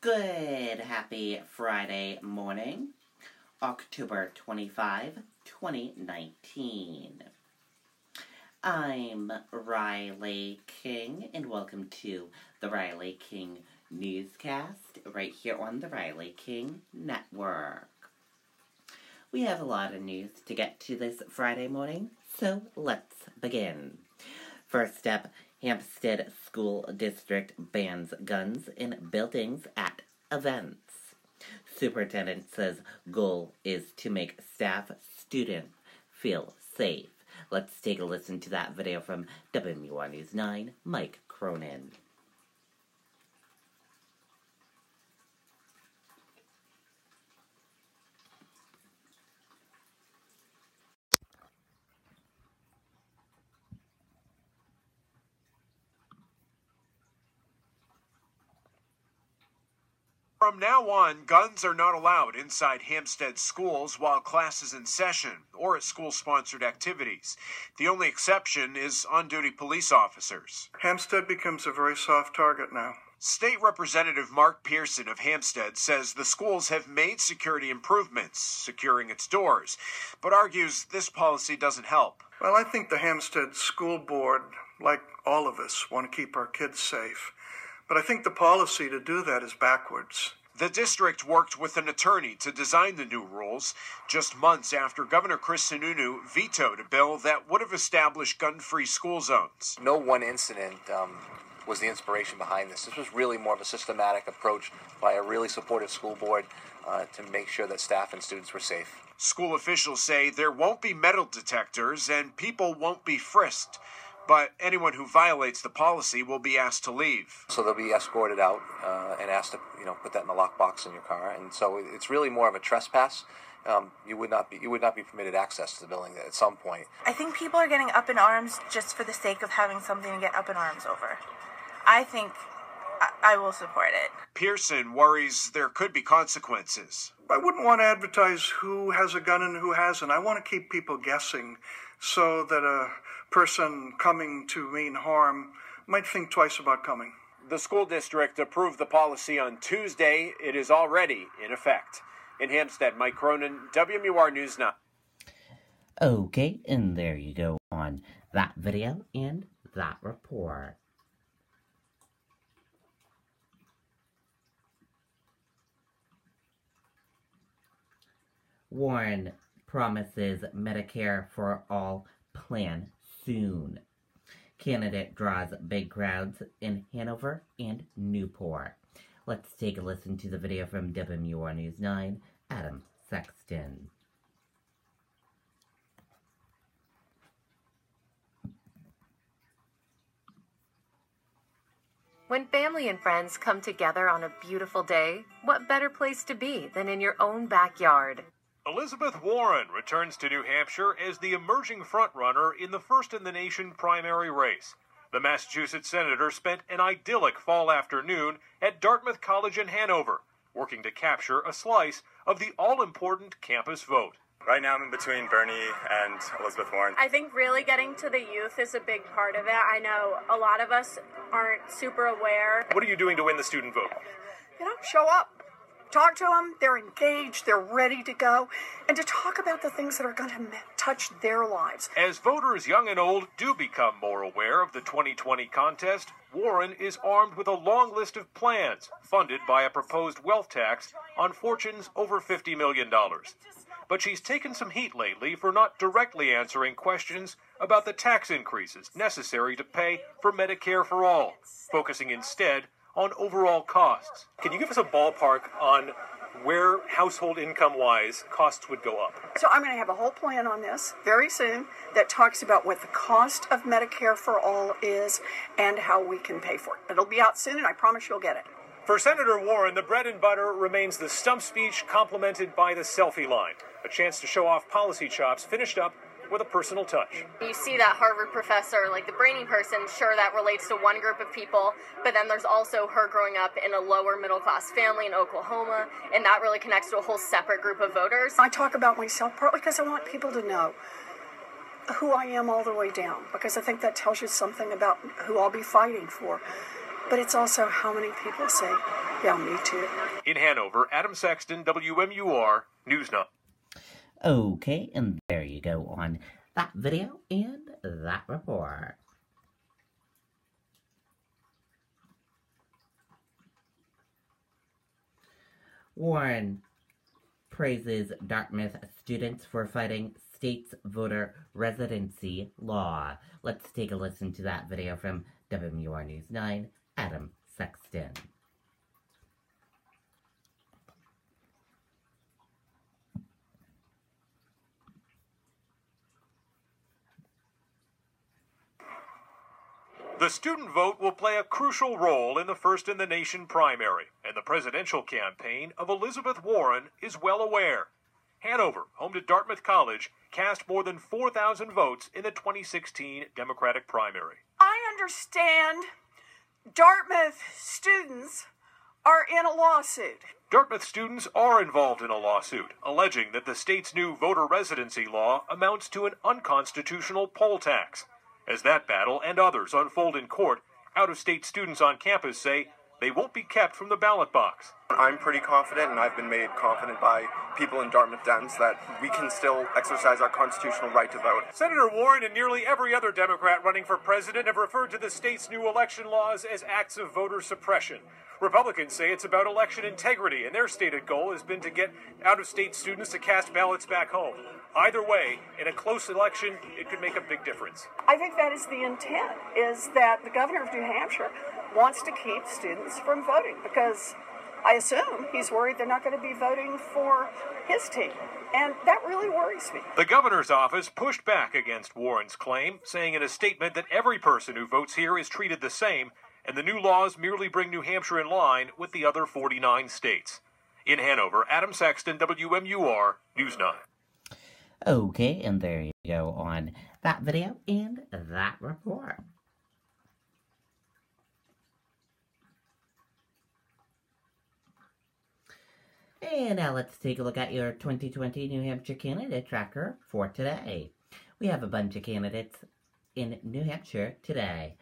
Good, happy Friday morning, October 25, 2019. I'm Riley King, and welcome to the Riley King Newscast, right here on the Riley King Network. We have a lot of news to get to this Friday morning, so let's begin. First up, Hampstead School District bans guns in buildings at events. Superintendent says goal is to make staff, students feel safe. Let's take a listen to that video from WMUR News 9, Mike Cronin. From now on, guns are not allowed inside Hampstead schools while class is in session or at school-sponsored activities. The only exception is on-duty police officers. Hampstead becomes a very soft target now. State Representative Mark Pearson of Hampstead says the schools have made security improvements, securing its doors, but argues this policy doesn't help. Well, I think the Hampstead School Board, like all of us, want to keep our kids safe. But I think the policy to do that is backwards. The district worked with an attorney to design the new rules just months after Governor Chris Sununu vetoed a bill that would have established gun-free school zones. No one incident was the inspiration behind this. This was really more of a systematic approach by a really supportive school board to make sure that staff and students were safe. School officials say there won't be metal detectors and people won't be frisked. But anyone who violates the policy will be asked to leave. So they'll be escorted out and asked to, put that in the lockbox in your car. And so it's really more of a trespass. You would not be permitted access to the building at some point. I think people are getting up in arms just for the sake of having something to get up in arms over. I think I will support it. Pearson worries there could be consequences. I wouldn't want to advertise who has a gun and who hasn't. I want to keep people guessing so that a person coming to mean harm might think twice about coming. The school district approved the policy on Tuesday. It is already in effect. In Hampstead, Mike Cronin, WMUR News 9. Okay, and there you go on that video and that report. Warren promises Medicare for All plan soon. Candidate draws big crowds in Hanover and Newport. Let's take a listen to the video from WMUR News 9, Adam Sexton. When family and friends come together on a beautiful day, what better place to be than in your own backyard? Elizabeth Warren returns to New Hampshire as the emerging frontrunner in the first-in-the-nation primary race. The Massachusetts senator spent an idyllic fall afternoon at Dartmouth College in Hanover, working to capture a slice of the all-important campus vote. Right now I'm in between Bernie and Elizabeth Warren. I think really getting to the youth is a big part of it. I know a lot of us aren't super aware. What are you doing to win the student vote? Show up. Talk to them, they're engaged, they're ready to go, and to talk about the things that are going to touch their lives. As voters young and old do become more aware of the 2020 contest, Warren is armed with a long list of plans funded by a proposed wealth tax on fortunes over $50 million. But she's taken some heat lately for not directly answering questions about the tax increases necessary to pay for Medicare for All, focusing instead on overall costs. Can you give us a ballpark on where household income-wise costs would go up? So I'm going to have a whole plan on this very soon that talks about what the cost of Medicare for All is and how we can pay for it. It'll be out soon, and I promise you'll get it. For Senator Warren, the bread and butter remains the stump speech complemented by the selfie line, a chance to show off policy chops finished up with a personal touch. You see that Harvard professor, like the brainy person, sure, that relates to one group of people, but then there's also her growing up in a lower middle class family in Oklahoma, and that really connects to a whole separate group of voters. I talk about myself partly because I want people to know who I am all the way down, because I think that tells you something about who I'll be fighting for. but it's also how many people say, yeah, me too. In Hanover, Adam Sexton, WMUR, News 9. Okay, and there you go on that video and that report. Warren praises Dartmouth students for fighting state's voter residency law. Let's take a listen to that video from WMUR News 9, Adam Sexton. The student vote will play a crucial role in the first-in-the-nation primary, and the presidential campaign of Elizabeth Warren is well aware. Hanover, home to Dartmouth College, cast more than 4,000 votes in the 2016 Democratic primary. I understand Dartmouth students are in a lawsuit. Dartmouth students are involved in a lawsuit, alleging that the state's new voter residency law amounts to an unconstitutional poll tax. As that battle and others unfold in court, out-of-state students on campus say they won't be kept from the ballot box. I'm pretty confident, and I've been made confident by people in Dartmouth Dems, that we can still exercise our constitutional right to vote. Senator Warren and nearly every other Democrat running for president have referred to the state's new election laws as acts of voter suppression. Republicans say it's about election integrity, and their stated goal has been to get out-of-state students to cast ballots back home. Either way, in a close election, it could make a big difference. I think that is the intent, is that the governor of New Hampshire wants to keep students from voting because I assume he's worried they're not going to be voting for his team. And that really worries me. The governor's office pushed back against Warren's claim, saying in a statement that every person who votes here is treated the same, and the new laws merely bring New Hampshire in line with the other 49 states. In Hanover, Adam Sexton, WMUR, News 9. Okay, and there you go on that video and that report. And now let's take a look at your 2020 New Hampshire candidate tracker for today. We have a bunch of candidates in New Hampshire today.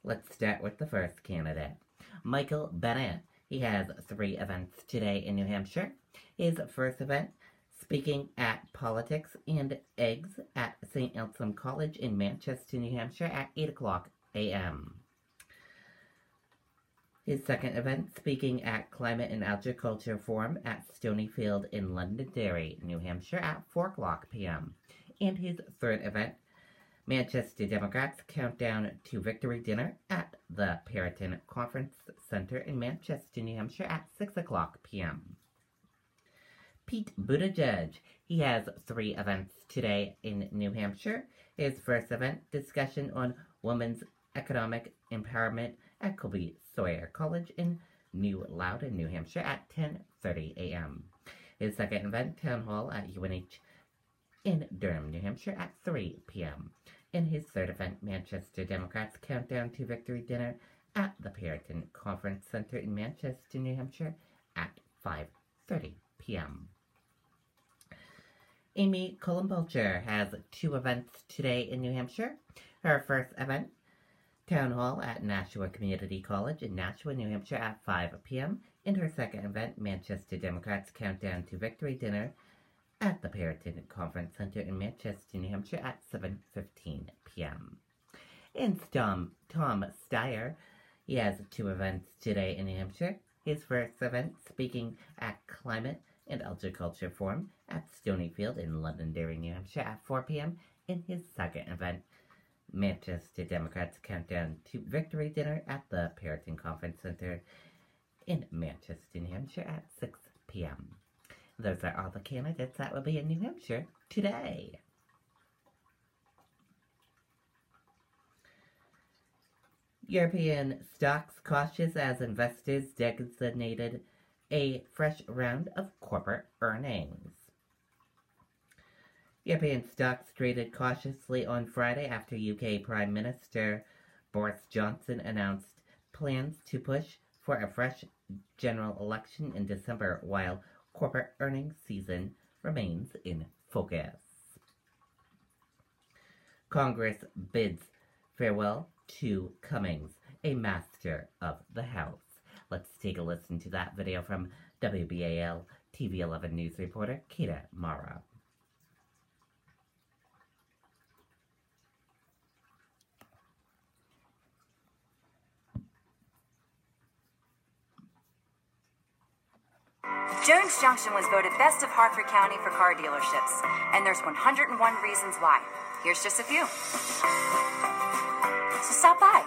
Let's start with the first candidate, Michael Bennett. He has 3 events today in New Hampshire. His first event, speaking at Politics and Eggs at St. Elsom College in Manchester, New Hampshire at 8 o'clock a.m. His second event, speaking at Climate and Agriculture Forum at Stonyfield in Londonderry, New Hampshire at 4 o'clock p.m. And his third event, Manchester Democrats Countdown to Victory Dinner at the Perryton Conference Center in Manchester, New Hampshire at 6 o'clock p.m. Pete Buttigieg. He has 3 events today in New Hampshire. His first event, discussion on women's economic empowerment at Colby Sawyer College in New Loudon, New Hampshire at 10:30 a.m. His second event, town hall at UNH in Durham, New Hampshire at 3 p.m. In his third event, Manchester Democrats Countdown to Victory Dinner at the Perryton Conference Center in Manchester, New Hampshire at 5:30 p.m. Amy Cullenbulcher has 2 events today in New Hampshire. Her first event, Town Hall at Nashua Community College in Nashua, New Hampshire at 5 p.m. And her second event, Manchester Democrats Countdown to Victory Dinner at the Perryton Conference Center in Manchester, New Hampshire at 7:15 p.m. And Tom Steyer, he has 2 events today in New Hampshire. His first event, speaking at Climate and Agriculture Forum at Stonyfield in Londonderry, New Hampshire at 4 p.m. And his second event, Manchester Democrats Countdown to Victory Dinner at the Perryton Conference Center in Manchester, New Hampshire at 6 p.m. Those are all the candidates that will be in New Hampshire today. European stocks cautious as investors designated a fresh round of corporate earnings. European stocks traded cautiously on Friday after UK Prime Minister Boris Johnson announced plans to push for a fresh general election in December while corporate earnings season remains in focus. Congress bids farewell to Cummings. a master of the house. Let's take a listen to that video from WBAL TV 11 News reporter Kata Mara. Jones Junction was voted best of Hartford County for car dealerships, and there's 101 reasons why. Here's just a few. So stop by,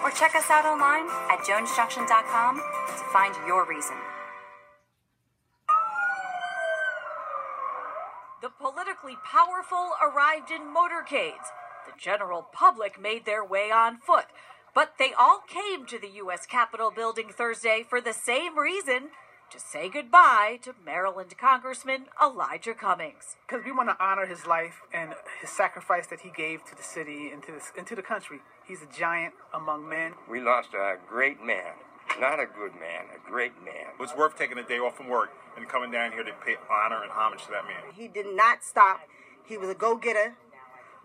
or check us out online at jonesjunction.com to find your reason. The politically powerful arrived in motorcades. The general public made their way on foot, but they all came to the U.S. Capitol building Thursday for the same reason: to say goodbye to Maryland Congressman Elijah Cummings. Because we want to honor his life and his sacrifice that he gave to the city and to the country. He's a giant among men. We lost a great man. Not a good man, a great man. It was worth taking a day off from work and coming down here to pay honor and homage to that man. He did not stop. He was a go-getter,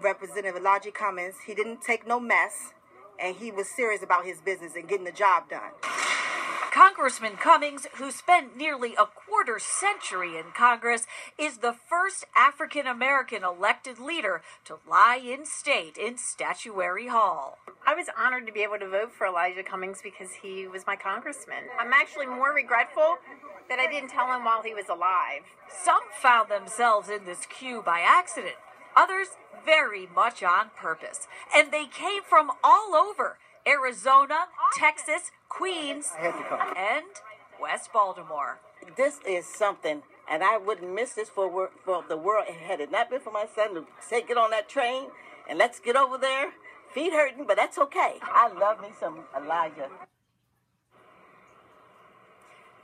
Representative Elijah Cummings. He didn't take no mess, and he was serious about his business and getting the job done. Congressman Cummings, who spent nearly a quarter century in Congress, is the first African-American elected leader to lie in state in Statuary Hall. I was honored to be able to vote for Elijah Cummings because he was my congressman. I'm actually more regretful that I didn't tell him while he was alive. Some found themselves in this queue by accident, others very much on purpose. And they came from all over: Arizona, Texas, Queens, and West Baltimore. This is something, and I wouldn't miss this for the world. Had it not been for my son to say, get on that train and let's get over there. Feet hurting, but that's okay. I love me some Elijah.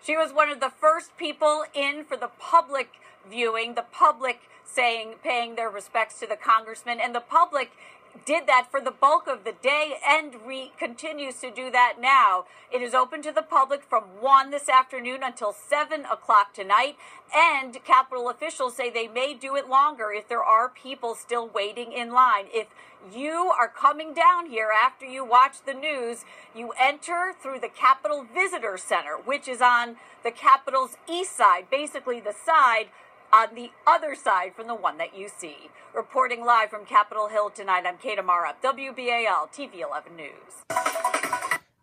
She was one of the first people in for the public viewing, the public paying their respects to the congressman, and the public did that for the bulk of the day and continues to do that now. It is open to the public from 1 this afternoon until 7 o'clock tonight, and Capitol officials say they may do it longer if there are people still waiting in line. If you are coming down here after you watch the news, you enter through the Capitol Visitor Center, which is on the Capitol's east side, basically the side on the other side from the one that you see. Reporting live from Capitol Hill tonight, I'm Kata Mara, WBAL TV 11 News.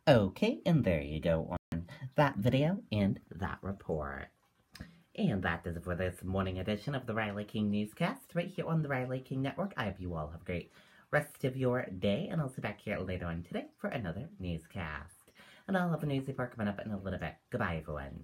Okay, and there you go on that video and that report. And that does it for this morning edition of the Riley King Newscast, right here on the Riley King Network. I hope you all have a great rest of your day, and I'll see you back here later on today for another newscast. And I'll have a news report coming up in a little bit. Goodbye, everyone.